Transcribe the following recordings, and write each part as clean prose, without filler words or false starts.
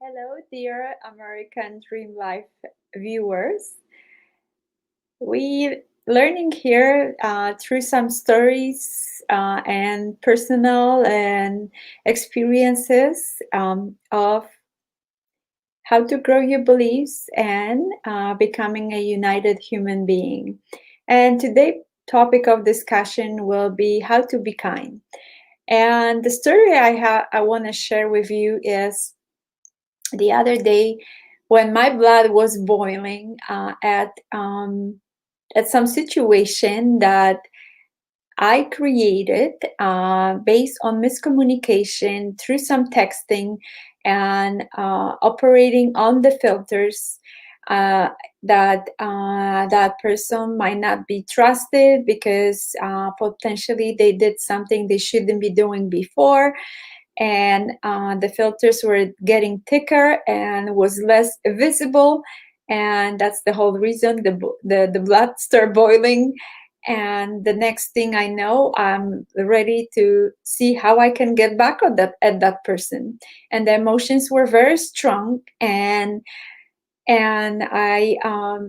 Hello, dear American Dream Life viewers. We learning here through some stories and personal and experiences of how to grow your beliefs and becoming a united human being. And today topic of discussion will be how to be kind. And the story I want to share with you is the other day when my blood was boiling at some situation that I created based on miscommunication through some texting and operating on the filters uh, that person might not be trusted because potentially they did something they shouldn't be doing before, and the filters were getting thicker and was less visible, and that's the whole reason the blood started boiling. And the next thing I know, I'm ready to see how I can get back at that person. And the emotions were very strong, and I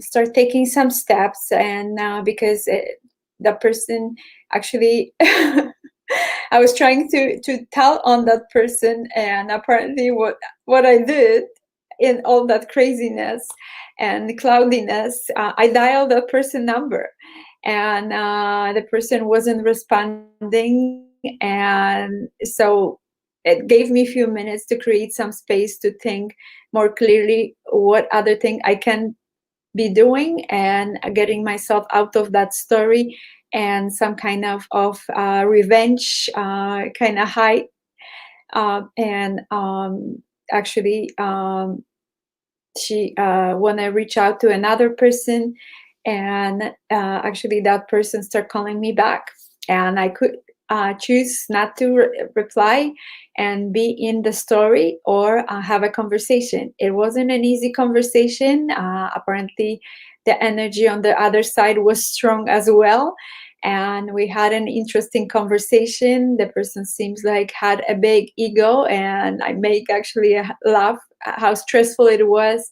start taking some steps, and because the person actually I was trying to tell on that person, and apparently what I did in all that craziness and cloudiness, I dialed that person number, and the person wasn't responding, and so it gave me a few minutes to create some space to think more clearly what other thing I can be doing and getting myself out of that story, and some kind of revenge kind of high, and actually she when I reach out to another person, and actually that person start calling me back, and I could choose not to reply and be in the story or have a conversation. It wasn't an easy conversation. Apparently the energy on the other side was strong as well, and we had an interesting conversation. The person seems like had a big ego, and I make actually a laugh how stressful it was,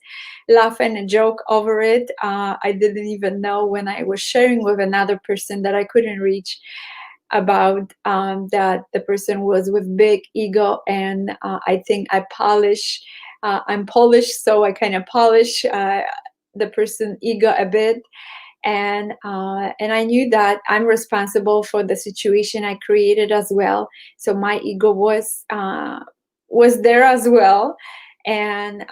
laugh and joke over it. I didn't even know when I was sharing with another person that I couldn't reach about that the person was with big ego, and I think I'm polished, so I kind of polish the person ego a bit, and I knew that I'm responsible for the situation I created as well. So my ego was there as well, and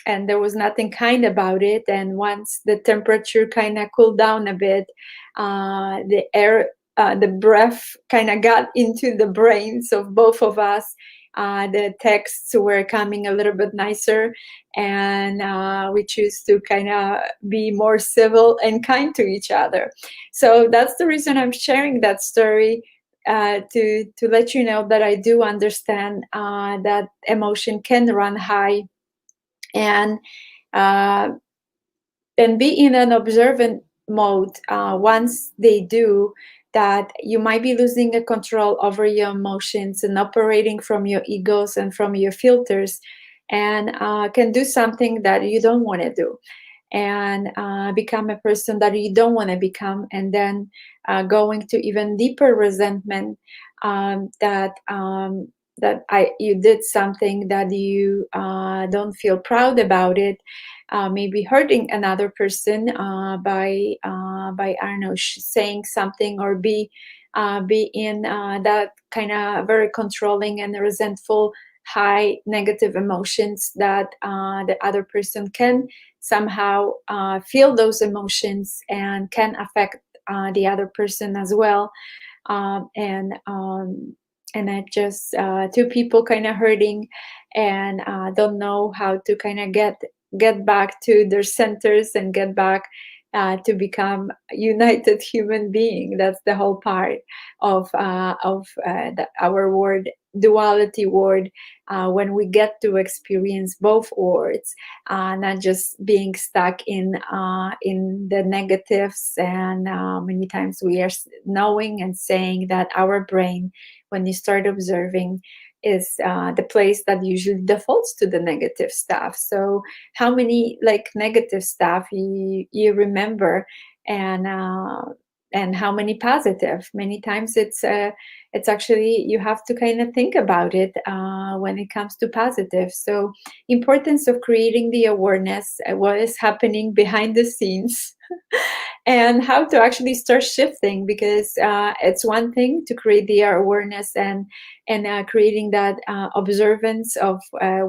there was nothing kind about it. And once the temperature kind of cooled down a bit, the breath kind of got into the brains of both of us. The texts were coming a little bit nicer, and we choose to kind of be more civil and kind to each other. So that's the reason I'm sharing that story, to let you know that I do understand that emotion can run high, and uh, and be in an observant mode once they do, that you might be losing a control over your emotions and operating from your egos and from your filters, and can do something that you don't want to do, and become a person that you don't want to become, and then going to even deeper resentment, that you did something that you don't feel proud about it, maybe hurting another person by I don't know, saying something, or be in that kind of very controlling and resentful high negative emotions, that the other person can somehow feel those emotions and can affect the other person as well. um, and um, and it just two people kind of hurting, and don't know how to kind of get back to their centers and get back to become a united human being. That's the whole part of our word duality word, when we get to experience both words, not just being stuck in the negatives. And many times we are knowing and saying that our brain, when you start observing, is the place that usually defaults to the negative stuff. So how many like negative stuff you remember, and how many positive? Many times it's actually, you have to kind of think about it when it comes to positive. So importance of creating the awareness, what is happening behind the scenes, and how to actually start shifting, because it's one thing to create the awareness and creating that observance of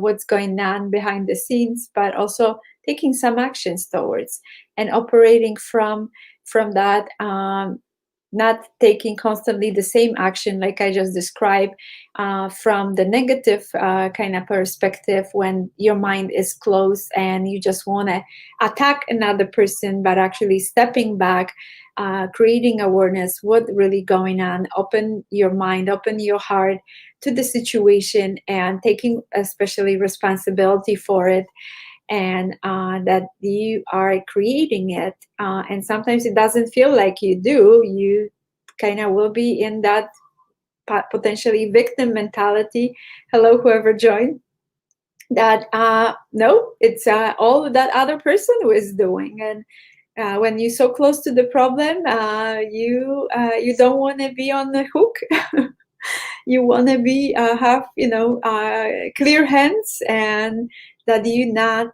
what's going on behind the scenes, but also taking some actions towards and operating from that, not taking constantly the same action like I just described, from the negative kind of perspective, when your mind is closed and you just want to attack another person, but actually stepping back, creating awareness, what really going on, open your mind, open your heart to the situation, and taking especially responsibility for it, and that you are creating it. And sometimes it doesn't feel like you do. You kind of will be in that potentially victim mentality. Hello, whoever joined. That no, it's all that other person who is doing. And when you're so close to the problem, you don't want to be on the hook. You want to be have clear hands, and that you not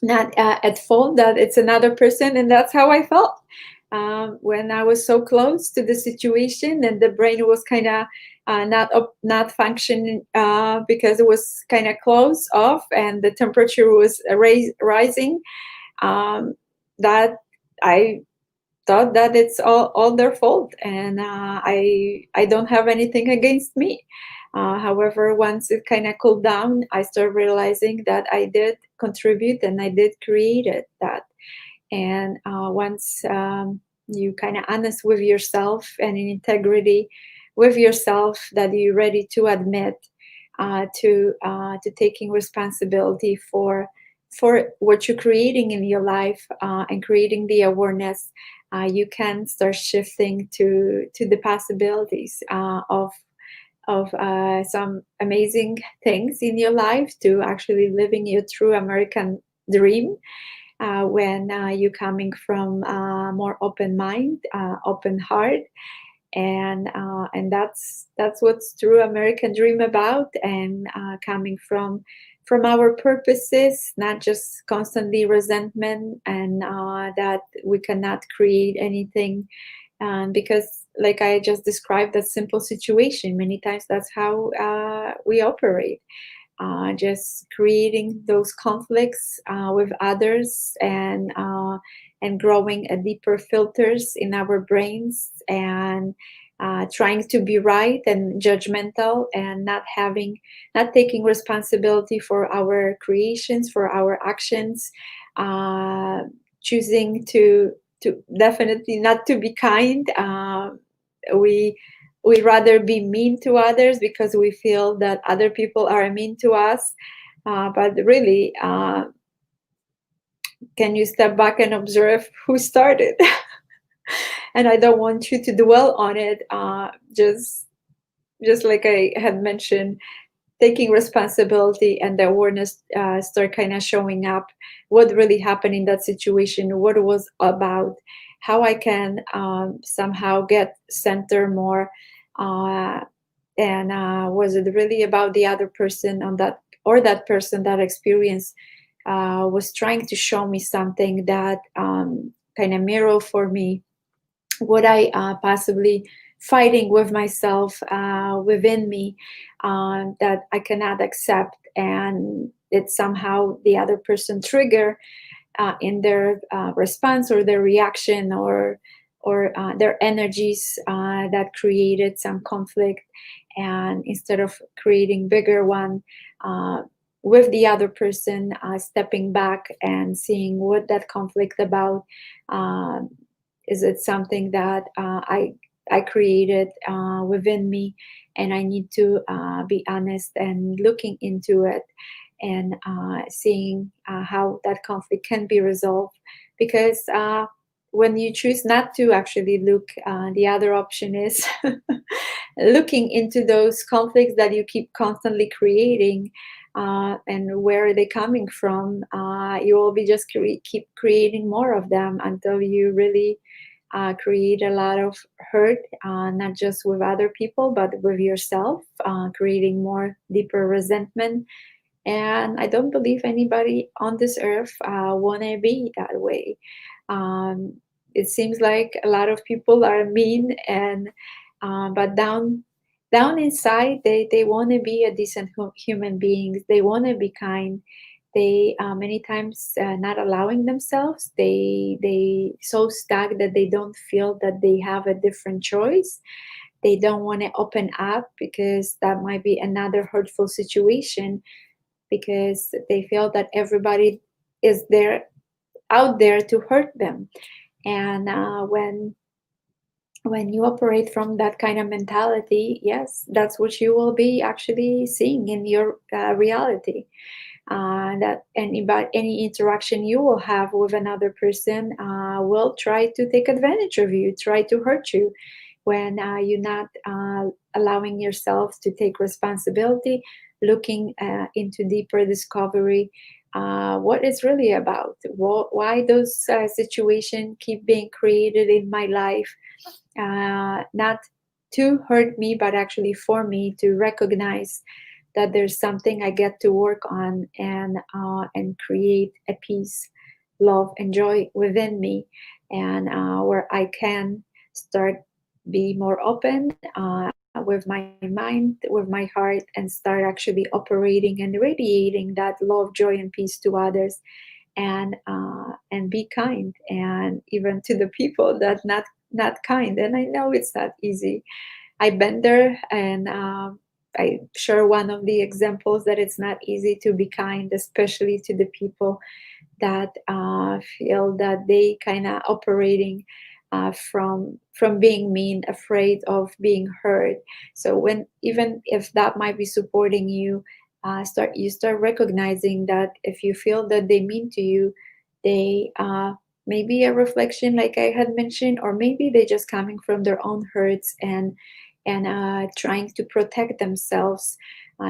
at fault, that it's another person. And that's how I felt when I was so close to the situation, and the brain was kind of not functioning because it was kind of closed off, and the temperature was rising. That I thought that it's all their fault, and I don't have anything against me. However, once it kind of cooled down, I started realizing that I did contribute and I did create that. And once you kind of honest with yourself and in integrity with yourself, that you're ready to admit to taking responsibility for what you're creating in your life, and creating the awareness, you can start shifting to the possibilities of some amazing things in your life, to actually living your true American dream, when you're coming from more open mind, open heart, and that's what's true American dream about, and coming from our purposes, not just constantly resentment, and that we cannot create anything, because like I just described that simple situation, many times that's how we operate, just creating those conflicts with others, and growing a deeper filters in our brains, and trying to be right and judgmental, and not taking responsibility for our creations, for our actions, choosing to definitely not to be kind. We rather be mean to others because we feel that other people are mean to us, but really, can you step back and observe who started? And I don't want you to dwell on it. Just like I had mentioned, taking responsibility and the awareness start kind of showing up, what really happened in that situation, what it was about, how I can somehow get center more, and was it really about the other person on that, or that person, that experience was trying to show me something that kind of mirror for me what I possibly fighting with myself within me, that I cannot accept, and it somehow the other person trigger in their response or their reaction, or their energies that created some conflict, and instead of creating bigger one with the other person, stepping back and seeing what that conflict about. Is it something that I created within me, and I need to be honest and looking into it, and seeing how that conflict can be resolved, because when you choose not to actually look, the other option is looking into those conflicts that you keep constantly creating, and where are they coming from. You will be just keep creating more of them until you really create a lot of hurt, not just with other people, but with yourself, creating more deeper resentment. And I don't believe anybody on this earth want to be that way. Um, it seems like a lot of people are mean, and but down inside, they want to be a decent human beings. They want to be kind. They many times not allowing themselves. They so stuck that they don't feel that they have a different choice. They don't want to open up because that might be another hurtful situation, because they feel that everybody is there out there to hurt them. And when you operate from that kind of mentality, yes, that's what you will be actually seeing in your reality. That any interaction you will have with another person will try to take advantage of you, try to hurt you, when you're not allowing yourself to take responsibility, looking into deeper discovery, what it's really about, why those situations keep being created in my life, not to hurt me, but actually for me to recognize that there's something I get to work on, and create a peace, love, and joy within me, and where I can start be more open with my mind, with my heart, and start actually operating and radiating that love, joy, and peace to others, and be kind, and even to the people that not kind. And I know it's not easy. I've been there, and I share one of the examples that it's not easy to be kind, especially to the people that feel that they kind of operating from being mean, afraid of being hurt. So when, even if that might be supporting you, start recognizing that if you feel that they mean to you, they maybe a reflection, like I had mentioned, or maybe they just coming from their own hurts, and trying to protect themselves.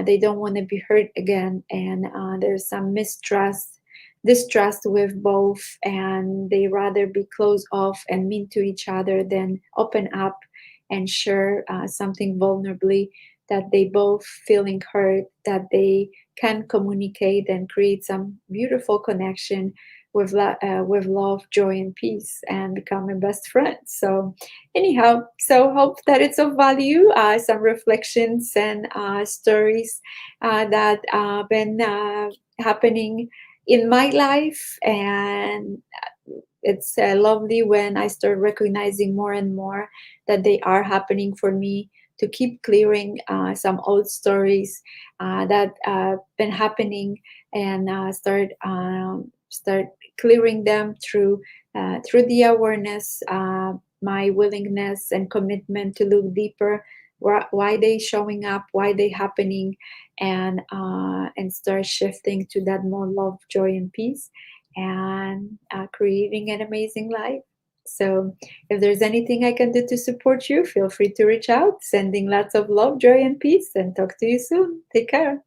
They don't want to be hurt again, and there's some distrust with both, and they rather be closed off and mean to each other than open up and share something vulnerably, that they both feeling hurt, that they can communicate and create some beautiful connection with love, joy, and peace, and become a best friend. So anyhow, so hope that it's of value, some reflections and stories that been happening in my life. And it's lovely when I start recognizing more and more that they are happening for me, to keep clearing some old stories that been happening, and start clearing them through the awareness, my willingness and commitment to look deeper, why they showing up, why they happening, and start shifting to that more love, joy, and peace, and creating an amazing life. So if there's anything I can do to support you, feel free to reach out. Sending lots of love, joy, and peace, and talk to you soon. Take care.